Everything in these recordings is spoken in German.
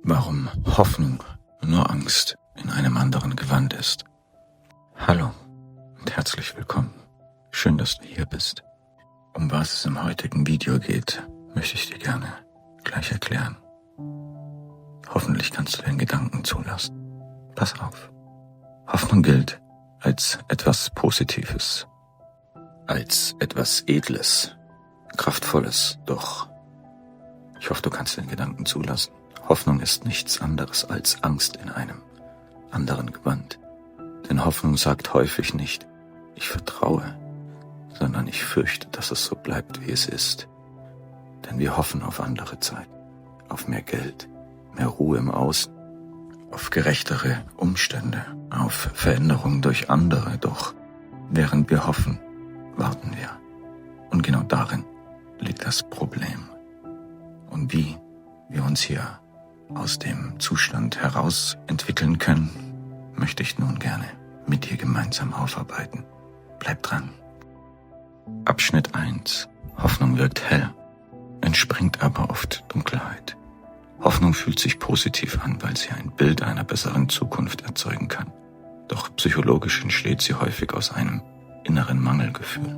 Warum Hoffnung nur Angst in einem anderen Gewand ist. Hallo und herzlich willkommen. Schön, dass du hier bist. Um was es im heutigen Video geht, möchte ich dir gerne gleich erklären. Hoffentlich kannst du den Gedanken zulassen. Pass auf. Hoffnung gilt als etwas Positives, als etwas Edles, Kraftvolles, doch ich hoffe, du kannst den Gedanken zulassen. Hoffnung ist nichts anderes als Angst in einem anderen Gewand. Denn Hoffnung sagt häufig nicht, ich vertraue, sondern ich fürchte, dass es so bleibt, wie es ist. Denn wir hoffen auf andere Zeit, auf mehr Geld, mehr Ruhe im Außen, auf gerechtere Umstände, auf Veränderungen durch andere. Doch während wir hoffen, warten wir. Und genau darin liegt das Problem. Und wie wir uns hier aus dem Zustand heraus entwickeln können, möchte ich nun gerne mit dir gemeinsam aufarbeiten. Bleib dran. Abschnitt 1. Hoffnung wirkt hell, entspringt aber oft Dunkelheit. Hoffnung fühlt sich positiv an, weil sie ein Bild einer besseren Zukunft erzeugen kann. Doch psychologisch entsteht sie häufig aus einem inneren Mangelgefühl.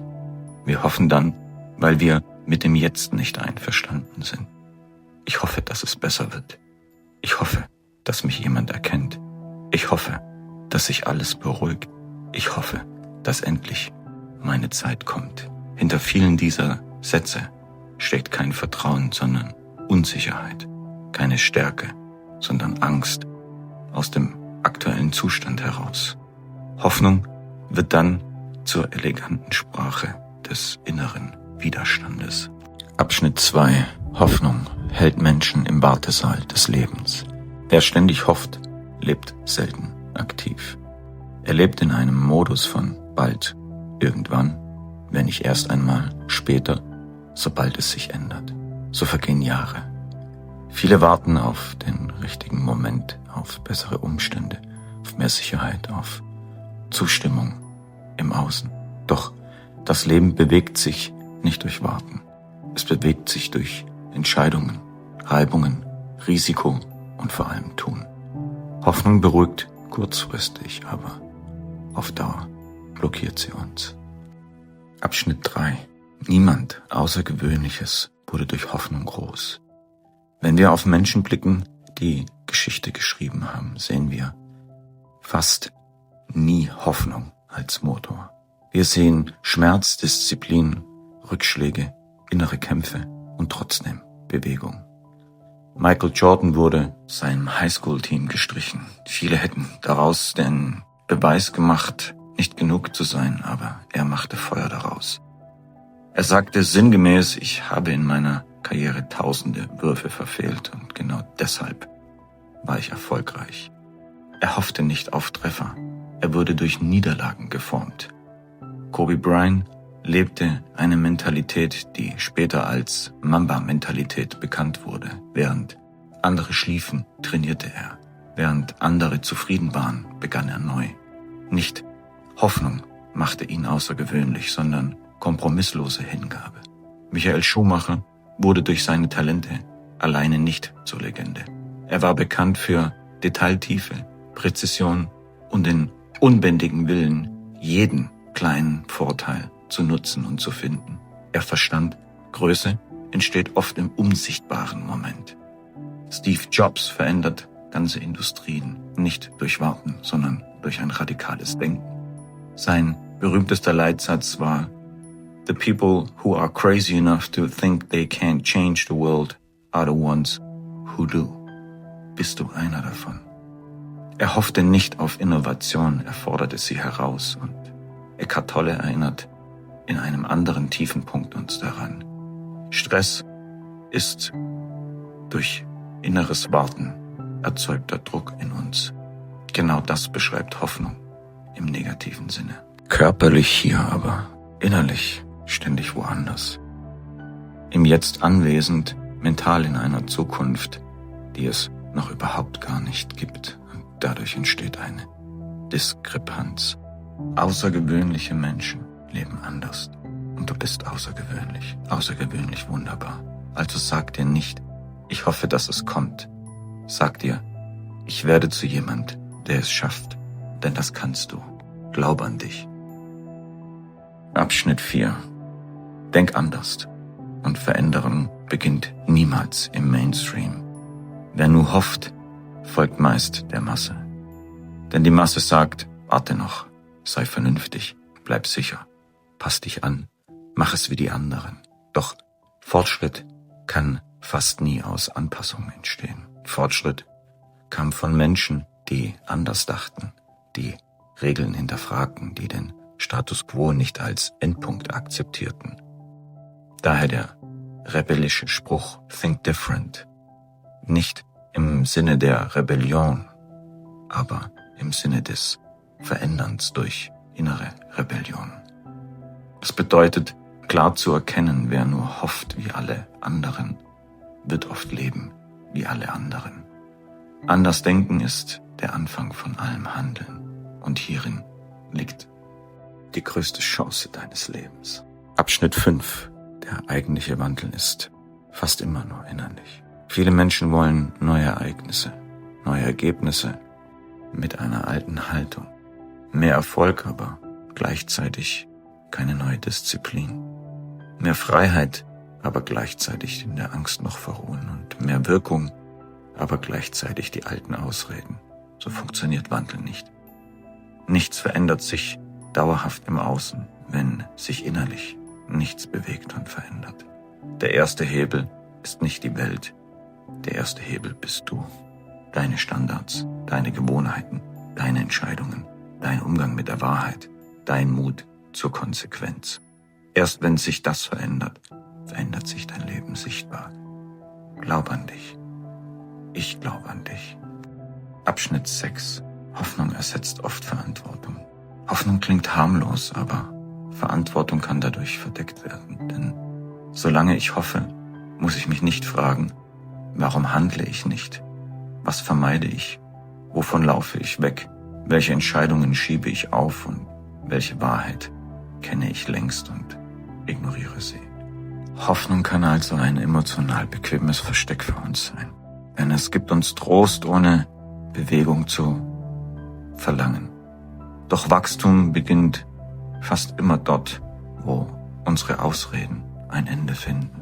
Wir hoffen dann, weil wir mit dem Jetzt nicht einverstanden sind. Ich hoffe, dass es besser wird. Ich hoffe, dass mich jemand erkennt. Ich hoffe, dass sich alles beruhigt. Ich hoffe, dass endlich meine Zeit kommt. Hinter vielen dieser Sätze steckt kein Vertrauen, sondern Unsicherheit. Keine Stärke, sondern Angst aus dem aktuellen Zustand heraus. Hoffnung wird dann zur eleganten Sprache des inneren Widerstandes. Abschnitt 2. Hoffnung hält Menschen im Wartesaal des Lebens. Wer ständig hofft, lebt selten aktiv. Er lebt in einem Modus von bald, irgendwann, wenn nicht erst einmal, später, sobald es sich ändert. So vergehen Jahre. Viele warten auf den richtigen Moment, auf bessere Umstände, auf mehr Sicherheit, auf Zustimmung im Außen. Doch das Leben bewegt sich nicht durch Warten. Es bewegt sich durch Entscheidungen, Reibungen, Risiko und vor allem Tun. Hoffnung beruhigt kurzfristig, aber auf Dauer blockiert sie uns. Abschnitt 3. Niemand Außergewöhnliches wurde durch Hoffnung groß. Wenn wir auf Menschen blicken, die Geschichte geschrieben haben, sehen wir fast nie Hoffnung als Motor. Wir sehen Schmerz, Disziplin, Rückschläge, innere Kämpfe und trotzdem Bewegung. Michael Jordan wurde seinem Highschool-Team gestrichen. Viele hätten daraus den Beweis gemacht, nicht genug zu sein, aber er machte Feuer daraus. Er sagte sinngemäß, ich habe in meiner Karriere tausende Würfe verfehlt und genau deshalb war ich erfolgreich. Er hoffte nicht auf Treffer, er wurde durch Niederlagen geformt. Kobe Bryant lebte eine Mentalität, die später als Mamba-Mentalität bekannt wurde. Während andere schliefen, trainierte er. Während andere zufrieden waren, begann er neu. Nicht Hoffnung machte ihn außergewöhnlich, sondern kompromisslose Hingabe. Michael Schumacher wurde durch seine Talente alleine nicht zur Legende. Er war bekannt für Detailtiefe, Präzision und den unbändigen Willen, jeden kleinen Vorteil zu nutzen und zu finden. Er verstand, Größe entsteht oft im unsichtbaren Moment. Steve Jobs verändert ganze Industrien, nicht durch Warten, sondern durch ein radikales Denken. Sein berühmtester Leitsatz war: The people who are crazy enough to think they can't change the world are the ones who do. Bist du einer davon? Er hoffte nicht auf Innovation, er forderte sie heraus, und Eckhart Tolle erinnert in einem anderen tiefen Punkt uns daran. Stress ist durch inneres Warten erzeugter Druck in uns. Genau das beschreibt Hoffnung im negativen Sinne. Körperlich hier, aber innerlich ständig woanders. Im Jetzt anwesend, mental in einer Zukunft, die es noch überhaupt gar nicht gibt. Und dadurch entsteht eine Diskrepanz. Außergewöhnliche Menschen leben anders. Und du bist außergewöhnlich wunderbar. Also sag dir nicht, ich hoffe, dass es kommt, Sag dir, ich werde zu jemand, der es schafft, denn das kannst du. Glaub an dich. Abschnitt 4. Denk anders. Und Veränderung beginnt niemals im Mainstream. Wer nur hofft, folgt meist der Masse. Denn die Masse sagt, warte noch, sei vernünftig, bleib sicher, pass dich an, mach es wie die anderen. Doch Fortschritt kann fast nie aus Anpassung entstehen. Fortschritt kam von Menschen, die anders dachten, die Regeln hinterfragten, die den Status quo nicht als Endpunkt akzeptierten. Daher der rebellische Spruch Think Different. Nicht im Sinne der Rebellion, aber im Sinne des Veränderns durch innere Rebellion. Es bedeutet, klar zu erkennen, wer nur hofft wie alle anderen, wird oft leben wie alle anderen. Anders denken ist der Anfang von allem Handeln. Und hierin liegt die größte Chance deines Lebens. Abschnitt 5. Der eigentliche Wandel ist fast immer nur innerlich. Viele Menschen wollen neue Ereignisse, neue Ergebnisse mit einer alten Haltung. Mehr Erfolg, aber gleichzeitig keine neue Disziplin. Mehr Freiheit, aber gleichzeitig in der Angst noch verruhen. Und mehr Wirkung, aber gleichzeitig die alten Ausreden. So funktioniert Wandel nicht. Nichts verändert sich dauerhaft im Außen, wenn sich innerlich nichts bewegt und verändert. Der erste Hebel ist nicht die Welt. Der erste Hebel bist du. Deine Standards, deine Gewohnheiten, deine Entscheidungen, dein Umgang mit der Wahrheit, dein Mut zur Konsequenz. Erst wenn sich das verändert, verändert sich dein Leben sichtbar. Glaub an dich. Ich glaube an dich. Abschnitt 6. Hoffnung ersetzt oft Verantwortung. Hoffnung klingt harmlos, aber Verantwortung kann dadurch verdeckt werden. Denn solange ich hoffe, muss ich mich nicht fragen, warum handle ich nicht? Was vermeide ich? Wovon laufe ich weg? Welche Entscheidungen schiebe ich auf und welche Wahrheit kenne ich längst und ignoriere sie? Hoffnung kann also ein emotional bequemes Versteck für uns sein. Denn es gibt uns Trost, ohne Bewegung zu verlangen. Doch Wachstum beginnt fast immer dort, wo unsere Ausreden ein Ende finden.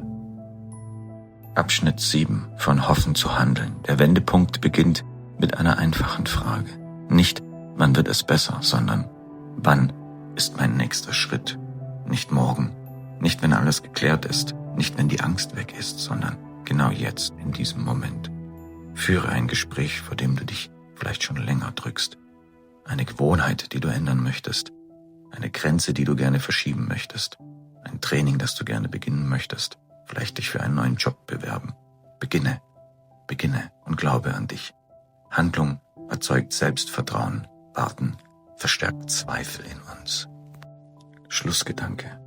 Abschnitt 7. Von Hoffen zu handeln. Der Wendepunkt beginnt mit einer einfachen Frage. Nicht, wann wird es besser, sondern wann ist mein nächster Schritt? Nicht morgen, nicht wenn alles geklärt ist, nicht wenn die Angst weg ist, sondern genau jetzt, in diesem Moment. Führe ein Gespräch, vor dem du dich vielleicht schon länger drückst. Eine Gewohnheit, die du ändern möchtest. Eine Grenze, die du gerne verschieben möchtest. Ein Training, das du gerne beginnen möchtest. Vielleicht dich für einen neuen Job bewerben. Beginne und glaube an dich. Handlung erzeugt Selbstvertrauen. Warten verstärkt Zweifel in uns. Schlussgedanke.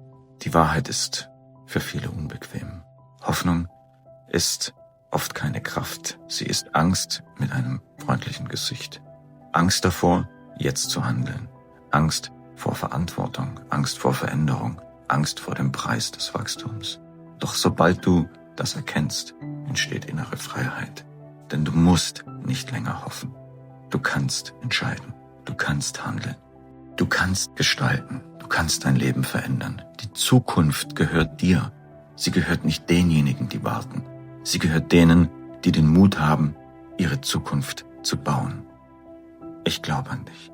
Die Wahrheit ist für viele unbequem. Hoffnung ist oft keine Kraft. Sie ist Angst mit einem freundlichen Gesicht. Angst davor, jetzt zu handeln. Angst vor Verantwortung, Angst vor Veränderung, Angst vor dem Preis des Wachstums. Doch sobald du das erkennst, entsteht innere Freiheit. Denn du musst nicht länger hoffen. Du kannst entscheiden. Du kannst handeln. Du kannst gestalten. Du kannst dein Leben verändern. Die Zukunft gehört dir. Sie gehört nicht denjenigen, die warten. Sie gehört denen, die den Mut haben, ihre Zukunft zu bauen. Ich glaube an dich.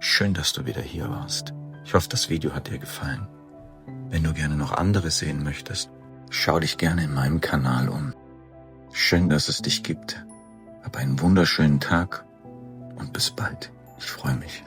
Schön, dass du wieder hier warst. Ich hoffe, das Video hat dir gefallen. Wenn du gerne noch andere sehen möchtest, schau dich gerne in meinem Kanal um. Schön, dass es dich gibt. Hab einen wunderschönen Tag und bis bald. Ich freue mich.